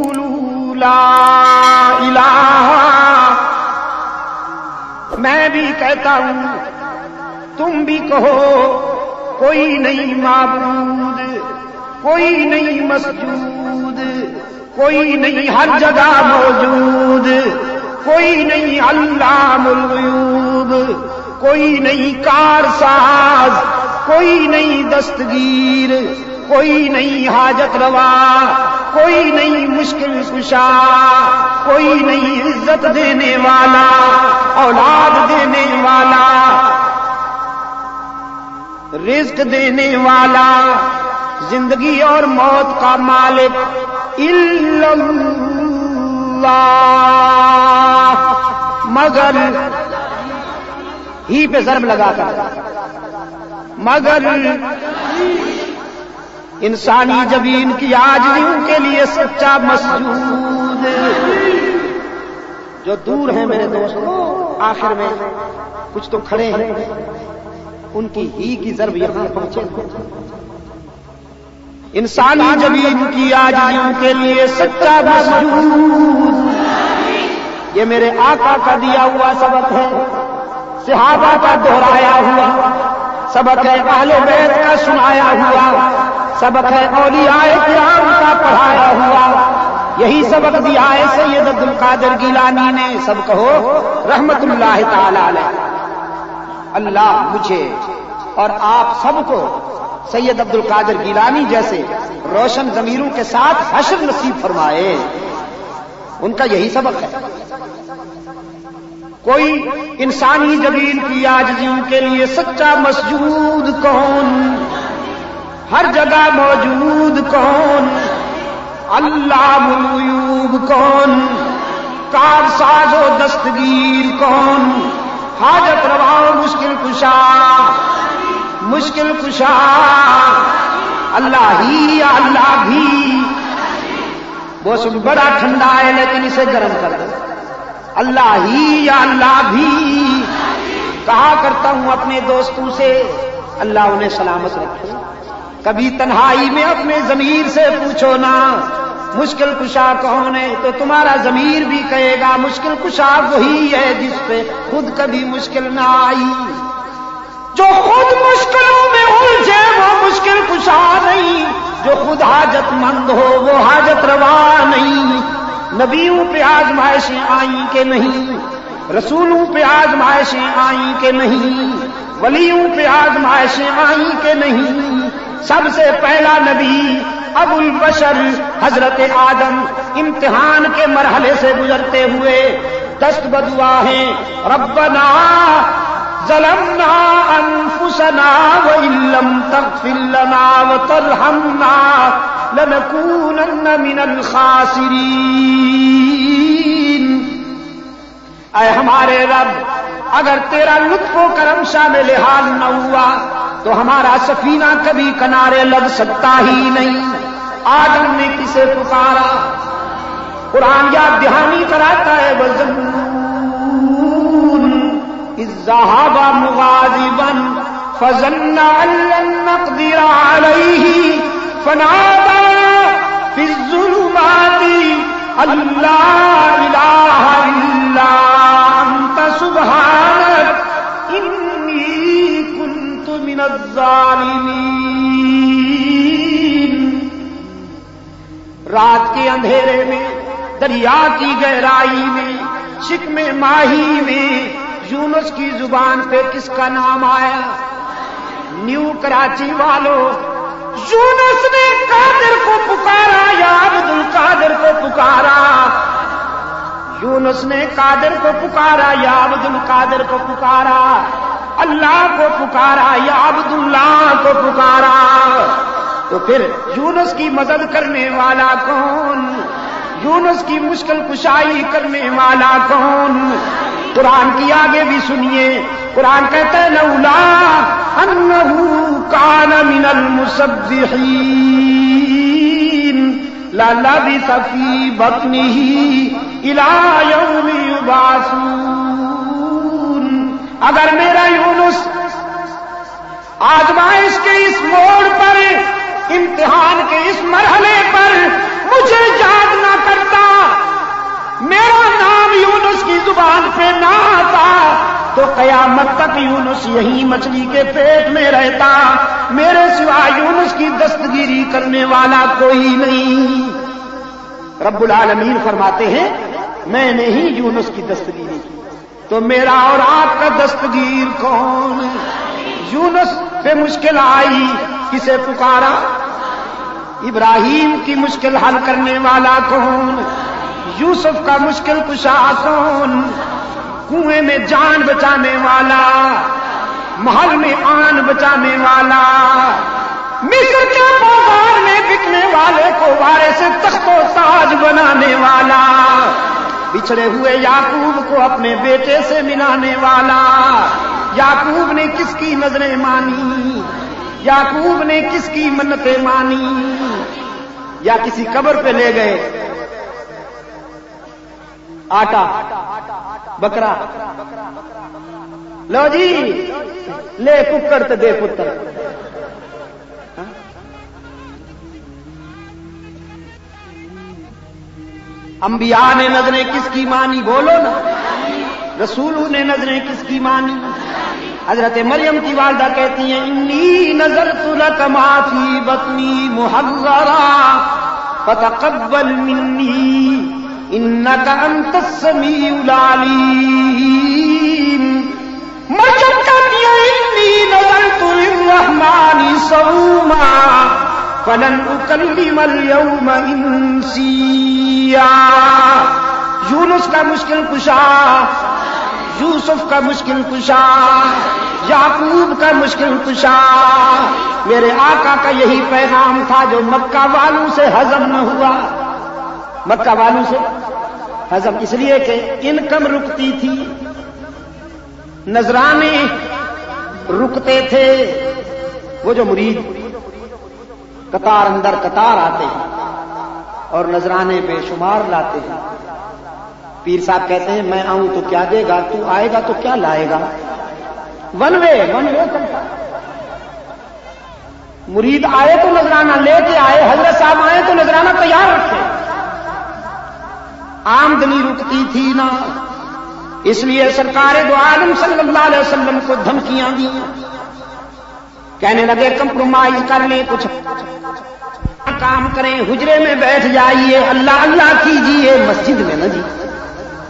قولوا لا الہ، میں بھی کہتا ہوں تم بھی کہو کوئی نہیں معبود، کوئی نہیں مسجود، کوئی نہیں ہر جگہ موجود، کوئی نہیں علام الغیوب، کوئی نہیں کارساز، کوئی نہیں دستگیر، کوئی نہیں حاجت روا، کوئی نہیں مشکل کشا، کوئی نہیں عزت دینے والا، اولاد دینے والا، رزق دینے والا، زندگی اور موت کا مالک الا اللہ، مگر ہی پہ ضرب لگا کر، مگر انسانی جبین کی عاجزیوں کے لیے سچا مسجود، جو دور ہیں میرے دوستوں آخر میں کچھ تو کھڑے ہیں، ان کی ہی کی ضرب یہاں پہنچے، انسانی جبین کی عاجزیوں کے لیے سچا مسجود، یہ میرے آقا کا دیا ہوا سبق ہے، صحابہ کا دہرایا ہوا سبق ہے، اہل بیت کا سنایا ہوا سبق ہے، اولیاء کرام کا پڑھایا ہوا، یہی سبق دیا ہے سید عبد القادر گیلانی نے، سب کہو رحمت اللہ تعالی علیہ۔ اللہ مجھے اور آپ سب کو سید عبد القادر گیلانی جیسے روشن ضمیروں کے ساتھ حشر نصیب فرمائے، ان کا یہی سبق ہے۔ کوئی انسانی جبین کی عاجزیوں کے لیے سچا مسجود کون، ہر جگہ موجود کون، علام الغیوب کون، کارساز و دستگیر کون، حاجت روا مشکل کشا، مشکل کشا اللہ ہی یا اللہ بھی۔ موسم بڑا ٹھنڈا ہے لیکن اسے گرم کر دو، اللہ ہی یا اللہ بھی کہا کرتا ہوں اپنے دوستوں سے، اللہ انہیں سلامت رکھے۔ کبھی تنہائی میں اپنے ضمیر سے پوچھو نا مشکل کشا کون ہے، تو تمہارا ضمیر بھی کہے گا مشکل کشا وہی ہے جس پہ خود کبھی مشکل نہ آئی۔ جو خود مشکلوں میں الجھے وہ مشکل کشا نہیں، جو خود حاجت مند ہو وہ حاجت روا نہیں۔ نبیوں پہ آزمائشیں آئیں کہ نہیں، رسولوں پہ آزمائشیں آئیں کہ نہیں، ولیوں پہ آزمائشیں آئیں کہ نہیں۔ سب سے پہلا نبی ابو البشر حضرت آدم امتحان کے مرحلے سے گزرتے ہوئے دست بدعا ہیں، ربنا ظلمنا انفسنا وان لم تغفر لنا وترحمنا لنکونن من الخاسرین۔ اے ہمارے رب، اگر تیرا لطف و کرم شامل حال نہ ہوا تو ہمارا سفینہ کبھی کنارے لگ سکتا ہی نہیں۔ آدم نے کسے پکارا؟ قرآن یاد دہانی کراتا ہے، وَظَنُّونَ إِذ ذَّهَبَ مُغَاضِبًا فَظَنَّ أَن لَّن نَّقْدِرَ عَلَيْهِ فَنَادَىٰ فِي الظُّلُمَاتِ أَن لَّا إِلَٰهَ إِلَّا أَنتَ سُبْحَانَكَ إِنِّي كُنتُ مِنَ الظَّالِمِينَ۔ رات کے اندھیرے میں، دریا کی گہرائی میں، شکم ماہی میں یونس کی زبان پہ کس کا نام آیا؟ نیو کراچی والوں، یونس نے قادر کو پکارا یا عبد القادر کو پکارا؟ یونس نے قادر کو پکارا یا عبد القادر کو پکارا؟ اللہ کو پکارا یا عبد اللہ کو پکارا؟ تو پھر یونس کی مدد کرنے والا کون؟ یونس کی مشکل کشائی کرنے والا کون؟ قرآن کی آگے بھی سنیے، قرآن کہتا ہے لولا انہ کان من المسبحین للبث فی بطنہ الی یوم یبعثون۔ اگر میرا یونس آزمائش کے اس موڑ پر، امتحان کے اس مرحلے پر مجھے یاد نہ کر قیامت تک یونس یہی مچھلی کے پیٹ میں رہتا، میرے سوا یونس کی دستگیری کرنے والا کوئی نہیں۔ رب العالمین فرماتے ہیں میں نے ہی یونس کی دستگیری کی، تو میرا اور آپ کا دستگیر کون؟ یونس پہ مشکل آئی، کسے پکارا؟ ابراہیم کی مشکل حل کرنے والا کون؟ یوسف کا مشکل کشا کون؟ کنویں میں جان بچانے والا، محل میں آن بچانے والا، مصر کے بازار میں بکنے والے کو وارث تخت و تاج بنانے والا، بچھڑے ہوئے یعقوب کو اپنے بیٹے سے ملانے والا۔ یعقوب نے کس کی نظریں مانی؟ یعقوب نے کس کی منتیں مانی؟ یا کسی قبر پہ لے گئے آٹا بکرا، لو جی لے ککر تو دے پتر۔ انبیاء نے نظریں کس کی مانی؟ بولو نا۔ رسولوں نے نظریں کس کی مانی؟ حضرت مریم کی والدہ کہتی ہیں انی نظرت لک ما فی بطنی محررا فتقبل منی انک انت السمیع العلیم۔ مریم کہتی ہیں انی نظرت للرحمن صوما فلن اکلم اليوم انسیا۔ یونس کا مشکل کشا، یوسف کا مشکل کشا، یعقوب کا مشکل کشا، میرے آقا کا یہی پیغام تھا جو مکہ والوں سے ہضم نہ ہوا۔ مکہ والوں سے ہضم اس لیے کہ انکم رکتی تھی، نذرانے رکتے تھے۔ وہ جو مرید قطار اندر قطار آتے ہیں اور نذرانے بے شمار لاتے ہیں، پیر صاحب کہتے ہیں میں آؤں تو کیا دے گا، تو آئے گا تو کیا لائے گا؟ ون وے چلتا۔ مرید آئے تو نذرانہ لے کے آئے، حضرت صاحب آئے تو نذرانہ تیار رکھے۔ آمدنی رکتی تھی نا، اس لیے سرکار دو عالم صلی اللہ علیہ وسلم کو دھمکیاں دی، کہنے لگے کمپرومائز کر لیں، کچھ کام کریں، حجرے میں بیٹھ جائیے، اللہ اللہ کیجیے، مسجد میں نہ جی۔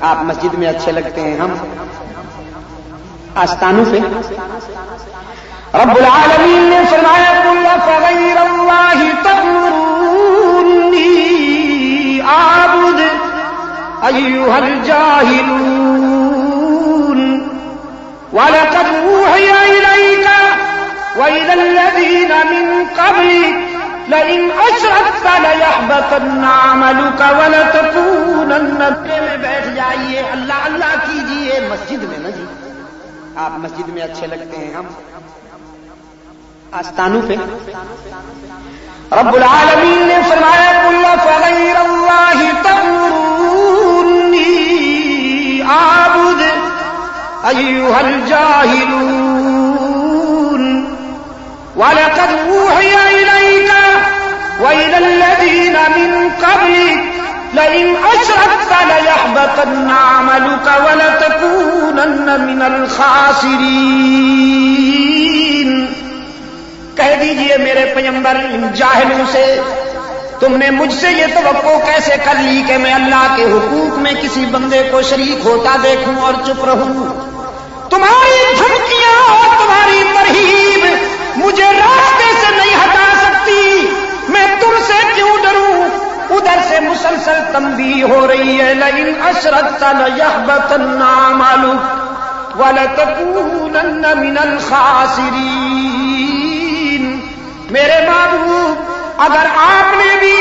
آپ مسجد میں اچھے لگتے ہیں، ہم آستانوں پہ۔ رب العالمین نے فرمایا قل فغیر اللہ تأمرونی اعبد ایھا الجاہلون وَلَقَدْ أُوحِيَ إِلَيْكَ وَإِلَى الَّذِينَ مِن قَبْلِكَ لَئِنْ أَشْرَكْتَ لَيَحْبَطَنَّ عَمَلُكَ وَلَتَكُونَنَّ میں بیٹھ جائیے، اللہ اللہ کیجیے، مسجد میں نہ جی۔ آپ مسجد میں اچھے لگتے ہیں، ہم آستانوں پہ۔ رب العالمین نے فرمایا قل فغیر اللہ تأمرونی اعبد ایھا الجاہلون وَلَقَدْ أُوحِيَ إِلَيْكَ وَإِلَى الَّذِينَ مِن قَبْلِكَ لَئِنْ أَشْرَكْتَ لَيَحْبَطَنَّ عَمَلُكَ وَلَتَكُونَنَّ مِنَ الْخَاسِرِينَ۔ کہہ دیجئے میرے پیغمبر ان جاہلوں سے، تم نے مجھ سے یہ توقع کیسے کر لی کہ میں اللہ کے حقوق میں کسی بندے کو شریک ہوتا دیکھوں اور چپ رہوں؟ تمہاری دھمکیاں اور تمہاری ترہیب مجھے راستے سے نہیں ہٹا سکتی، میں تم سے کیوں ڈروں؟ ادھر سے مسلسل تنبیہ ہو رہی ہے لئن اشرکت لیحبطن عملک ولتکونن من الخاسرین۔ میرے محبوب، اگر آپ نے بھی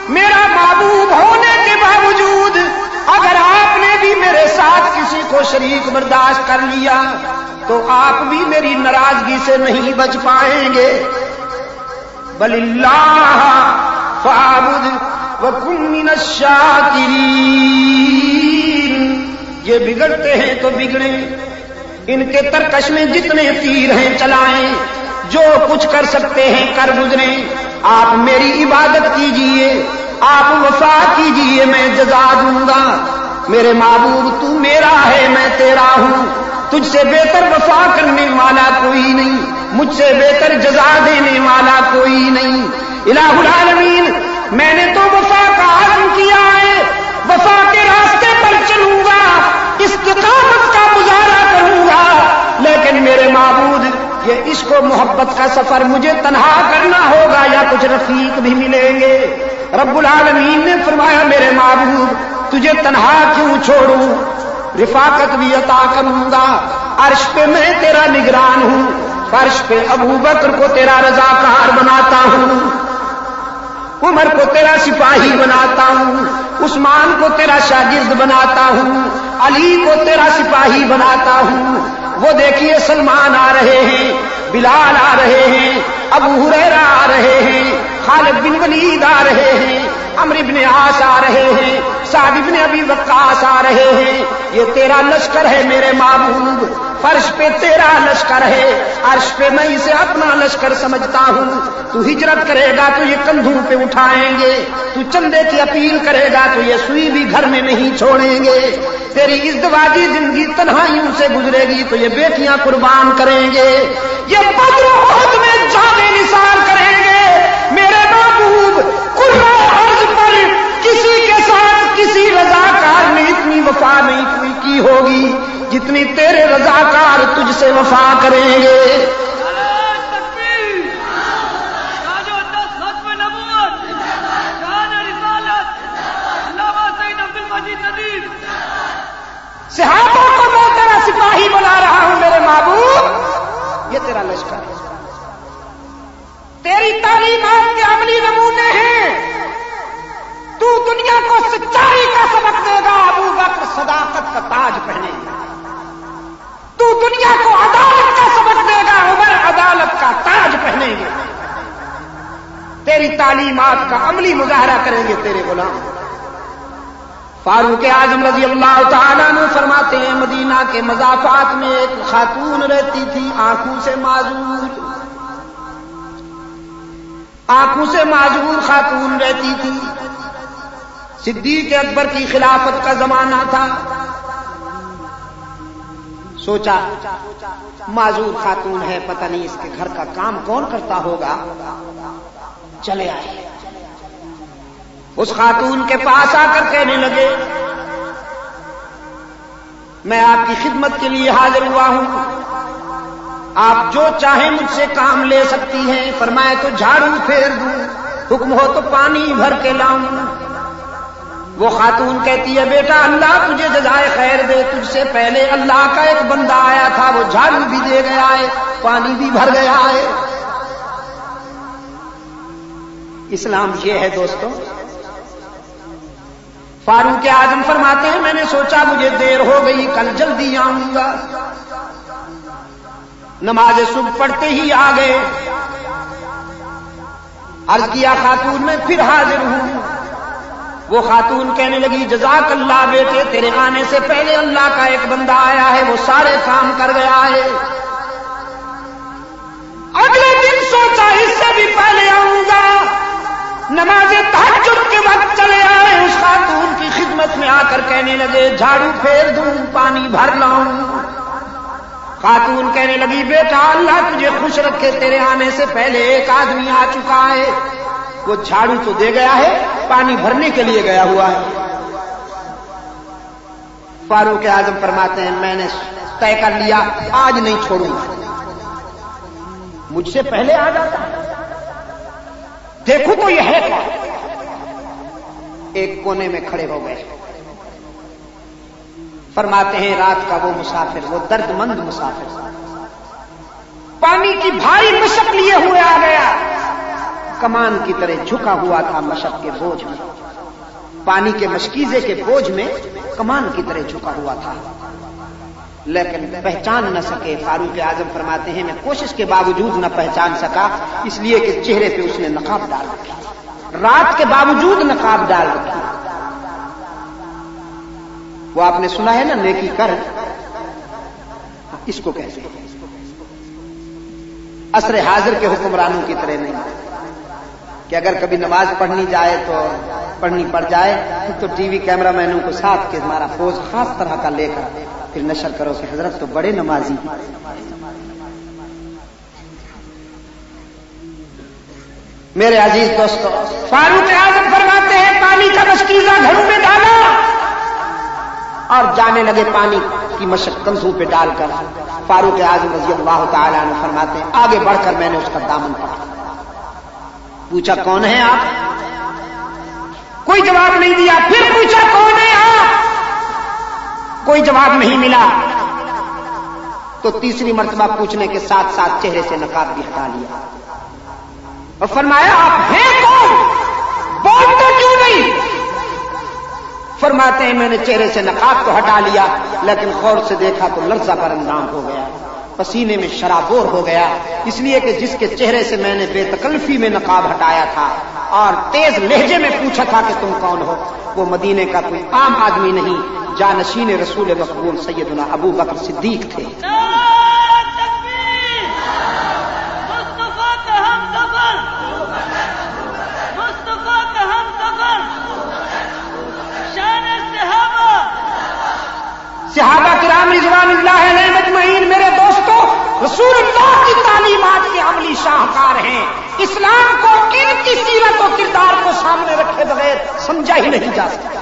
میرا محبوب ہونے کے باوجود اگر آپ نے بھی میرے ساتھ کسی کو شریک برداشت کر لیا تو آپ بھی میری ناراضگی سے نہیں بچ پائیں گے۔ بل اللہ فاعبد وکن من الشاکرین۔ یہ بگڑتے ہیں تو بگڑیں، ان کے ترکش میں جتنے تیر ہیں چلائیں، جو کچھ کر سکتے ہیں کر گزریں۔ آپ میری عبادت کیجئے، آپ وفا کیجئے، میں جزا دوں گا۔ میرے محبوب تو میرا ہے، میں تیرا ہوں، تجھ سے بہتر وفا کرنے والا کوئی نہیں، مجھ سے بہتر جزا دینے والا کوئی نہیں۔ الہ العالمین، میں نے تو وفا کا عزم کیا ہے، وفا کے راستے پر چلوں گا، استقامت کا مظاہرہ کروں گا، لیکن میرے معبود یہ عشق و محبت کا سفر مجھے تنہا کرنا ہوگا یا کچھ رفیق بھی ملیں گے؟ رب العالمین نے فرمایا میرے معبود تجھے تنہا کیوں چھوڑوں، رفاقت بھی عطا کروں گا۔ عرش پہ میں تیرا نگران ہوں، فرش پہ ابو بکر کو تیرا رضاکار بناتا ہوں، عمر کو تیرا سپاہی بناتا ہوں، عثمان کو تیرا شاگرد بناتا ہوں، علی کو تیرا سپاہی بناتا ہوں۔ وہ دیکھیے سلمان آ رہے ہیں، بلال آ رہے ہیں، ابو ہریرہ آ رہے ہیں، خالد بن ولید آ رہے ہیں، عمرو بن عاص آ رہے ہیں، سعد بن ابی وقاص آ رہے ہیں۔ یہ تیرا لشکر ہے میرے معبود، فرش پہ تیرا لشکر ہے، عرش پہ میں اسے اپنا لشکر سمجھتا ہوں۔ تو ہجرت کرے گا تو یہ کندھوں پہ اٹھائیں گے، تو چندے کی اپیل کرے گا تو یہ سوئی بھی گھر میں نہیں چھوڑیں گے، تیری ازدواجی زندگی تنہائیوں سے گزرے گی تو یہ بیٹیاں قربان کریں گے، یہ بدر و احد میں جانے نثار کریں گے۔ میرے محبوب قرہ ارض پر کسی کے ساتھ کسی رضاکار نے اتنی وفا نہیں کوئی کی ہوگی جتنی تیرے رضاکار تجھ سے وفا کریں گے۔ صحابہ کو میں تیرا سپاہی بنا رہا ہوں میرے محبوب، یہ تیرا لشکر ہے، تیری تعلیمات کے عملی نمونے ہیں۔ تو دنیا کو سچائی کا سبق دے گا، ابو بکر صداقت کا تاج پہنے گا۔ تو دنیا کو عدالت کا سبق دے گا، عمر عدالت کا تاج پہنیں گے۔ تیری تعلیمات کا عملی مظاہرہ کریں گے تیرے غلام۔ فاروق اعظم رضی اللہ تعالیٰ عنہ فرماتے ہیں مدینہ کے مضافات میں ایک خاتون رہتی تھی، آنکھوں سے معذور، آنکھوں سے معذور خاتون رہتی تھی۔ صدیق اکبر کی خلافت کا زمانہ تھا، سوچا معذور خاتون ہے، پتہ نہیں اس کے گھر کا کام کون کرتا ہوگا، چلے آئے۔ اس خاتون کے پاس آ کر کہنے لگے میں آپ کی خدمت کے لیے حاضر ہوا ہوں، آپ جو چاہیں مجھ سے کام لے سکتی ہیں۔ فرمایا تو جھاڑو پھیر دوں، حکم ہو تو پانی بھر کے لاؤں۔ وہ خاتون کہتی ہے بیٹا اللہ تجھے جزائے خیر دے، تجھ سے پہلے اللہ کا ایک بندہ آیا تھا، وہ جھاڑو بھی دے گیا ہے، پانی بھی بھر گیا ہے۔ اسلام یہ ہے دوستو۔ فاروق اعظم فرماتے ہیں میں نے سوچا مجھے دیر ہو گئی، کل جلدی آؤں گا۔ نماز صبح پڑھتے ہی آ گئے۔ عرض کیا خاتون میں پھر حاضر ہوں۔ وہ خاتون کہنے لگی جزاک اللہ بیٹے، تیرے آنے سے پہلے اللہ کا ایک بندہ آیا ہے، وہ سارے کام کر گیا ہے۔ اگلے دن سوچا اس سے بھی پہلے آؤں گا۔ نماز تہجد کے وقت چلے آئے، اس خاتون کی خدمت میں آ کر کہنے لگے جھاڑو پھیر دوں، پانی بھر لاؤں۔ خاتون کہنے لگی بیٹا اللہ تجھے خوش رکھے، تیرے آنے سے پہلے ایک آدمی آ چکا ہے، وہ جھاڑو تو دے گیا ہے، پانی بھرنے کے لیے گیا ہوا ہے۔ فاروق اعظم فرماتے ہیں میں نے طے کر لیا آج نہیں چھوڑوں گا، مجھ سے پہلے آ جاتا ہے، دیکھو تو یہ ہے کیا۔ ایک کونے میں کھڑے ہو گئے۔ فرماتے ہیں رات کا وہ مسافر، وہ درد مند مسافر پانی کی بھاری مشق لیے ہوئے آ گیا، کمان کی طرح جھکا ہوا تھا مشق کے بوجھ میں، پانی کے مشکیزے کے بوجھ میں کمان کی طرح جھکا ہوا تھا، لیکن پہچان نہ سکے۔ فاروق اعظم فرماتے ہیں میں کوشش کے باوجود نہ پہچان سکا، اس لیے کہ چہرے پہ اس نے نقاب ڈال رکھی، رات کے باوجود نقاب ڈال رکھی۔ وہ آپ نے سنا ہے نا نیکی کر، اس کو کہتے ہیں عصر حاضر کے حکمرانوں کی طرح نہیں کہ اگر کبھی نماز پڑھنی جائے تو پڑھنی پڑ جائے تو ٹی وی کیمرہ مینوں کو ساتھ کے ہمارا پوز خاص طرح کا لے کر پھر نشر کرو کہ حضرت تو بڑے نمازی. میرے عزیز دوستو، فاروق اعظم فرماتے ہیں پانی کا مشکیزہ گھروں میں ڈالا اور جانے لگے پانی کی مشق کنزوں پہ ڈال کر. فاروق اعظم رضی اللہ تعالیٰ عنہ فرماتے ہیں آگے بڑھ کر میں نے اس کا دامن پکڑا. پوچھا کون ہے آپ؟ کوئی جواب نہیں دیا. پھر پوچھا کون ہے آپ؟ کوئی جواب نہیں ملا. تو تیسری مرتبہ پوچھنے کے ساتھ ساتھ چہرے سے نقاب بھی ہٹا لیا اور فرمایا آپ ہیں کون؟ بولتے کیوں نہیں؟ فرماتے ہیں میں نے چہرے سے نقاب تو ہٹا لیا لیکن غور سے دیکھا تو لرزہ پر اندام ہو گیا، پسینے میں شرابور ہو گیا، اس لیے کہ جس کے چہرے سے میں نے بے تکلفی میں نقاب ہٹایا تھا اور تیز لہجے میں پوچھا تھا کہ تم کون ہو، وہ مدینے کا کوئی عام آدمی نہیں، جانشین رسول مقبول سیدنا ابو بکر صدیق تھے. صحابہ کرام رضوان اللہ علیہم اجمعین میرے دوستو رسول اللہ کی تعلیمات کے عملی شاہکار ہیں. اسلام کو ان کی سیرت و کردار کو سامنے رکھے بغیر سمجھا ہی نہیں جا سکتا.